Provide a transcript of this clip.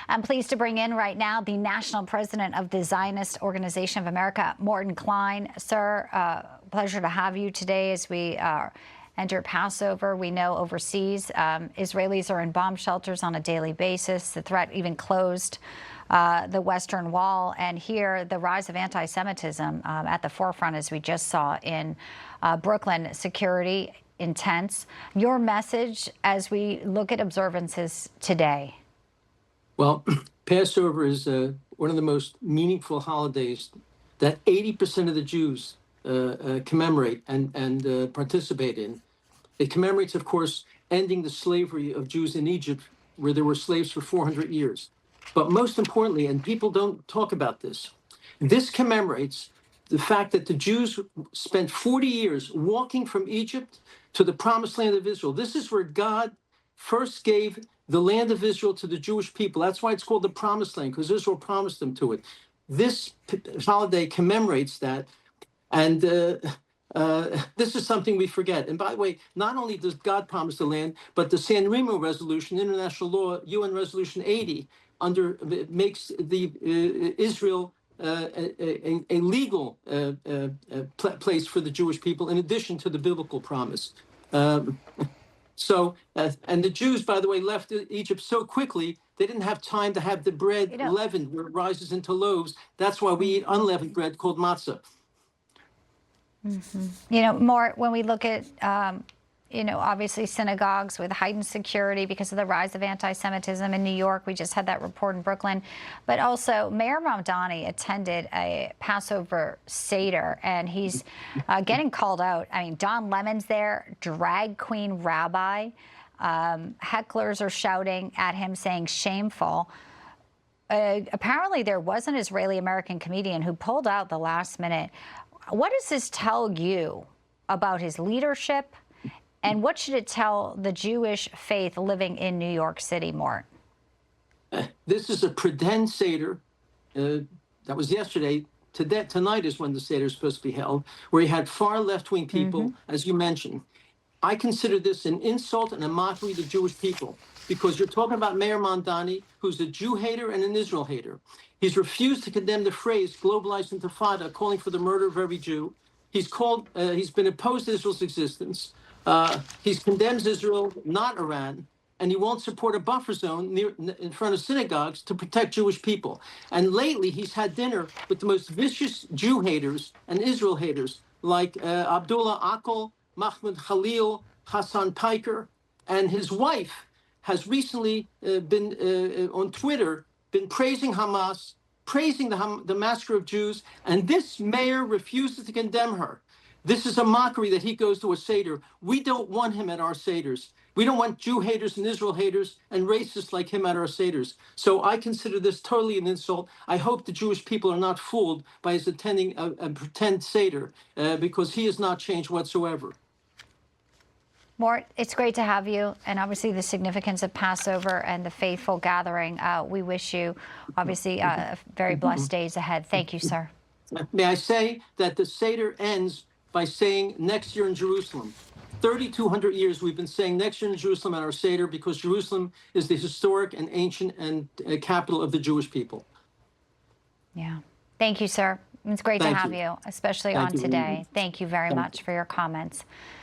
I'm pleased to bring in right now the national president of the Zionist Organization of America, Morton Klein. Sir, pleasure to have you today as we enter Passover. We know overseas Israelis are in bomb shelters on a daily basis. The threat even closed the Western Wall. And here, the rise of anti-Semitism at the forefront, as we just saw in Brooklyn. Security intense. Your message as we look at observances today? Well, Passover is one of the most meaningful holidays that 80% of the Jews commemorate and participate in. It commemorates, of course, ending the slavery of Jews in Egypt, where there were slaves for 400 years. But most importantly, and people don't talk about this, this commemorates the fact that the Jews spent 40 years walking from Egypt to the promised land of Israel. This is where God first gave the land of Israel to the Jewish people. That's why it's called the promised land, because Israel promised them to it. This holiday commemorates that. And this is something we forget. And by the way, not only does God promise the land, but the San Remo Resolution, international law, UN Resolution 80, makes the Israel a legal place for the Jewish people, in addition to the biblical promise. And the Jews, by the way, left Egypt so quickly, they didn't have time to have the bread leavened where it rises into loaves. That's why we eat unleavened bread called matzah. Mm-hmm. You know, more when we look at, obviously synagogues with heightened security because of the rise of anti-Semitism in New York. We just had that report in Brooklyn. But also, Mayor Mamdani attended a Passover Seder, and he's getting called out. I mean, Don Lemon's there, drag queen rabbi. Hecklers are shouting at him, saying shameful. Apparently, there was an Israeli-American comedian who pulled out the last minute. What does this tell you about his leadership? And what should it tell the Jewish faith living in New York City, Mort? This is a pretend Seder. That was yesterday. Tonight is when the Seder is supposed to be held, where he had far left-wing people, as you mentioned. I consider this an insult and a mockery to Jewish people, because you're talking about Mayor Mamdani, who's a Jew hater and an Israel hater. He's refused to condemn the phrase globalized intifada, calling for the murder of every Jew. He's been opposed to Israel's existence. He condemns Israel, not Iran, and he won't support a buffer zone in front of synagogues to protect Jewish people. And lately, he's had dinner with the most vicious Jew haters and Israel haters, like Abdullah Akol, Mahmoud Khalil, Hassan Piker, and his wife has recently been on Twitter, been praising Hamas, praising the massacre of Jews, and this mayor refuses to condemn her. This is a mockery that he goes to a Seder. We don't want him at our Seders. We don't want Jew haters and Israel haters and racists like him at our Seders. So I consider this totally an insult. I hope the Jewish people are not fooled by his attending a pretend Seder, because he has not changed whatsoever. Mort, it's great to have you, and obviously the significance of Passover and the faithful gathering. We wish you, obviously, very blessed days ahead. Thank you, sir. May I say that the Seder ends by saying next year in Jerusalem. 3,200 years we've been saying next year in Jerusalem at our Seder, because Jerusalem is the historic and ancient and capital of the Jewish people. Yeah. Thank you, sir. It's great to have you, especially on today. Thank you very much for your comments.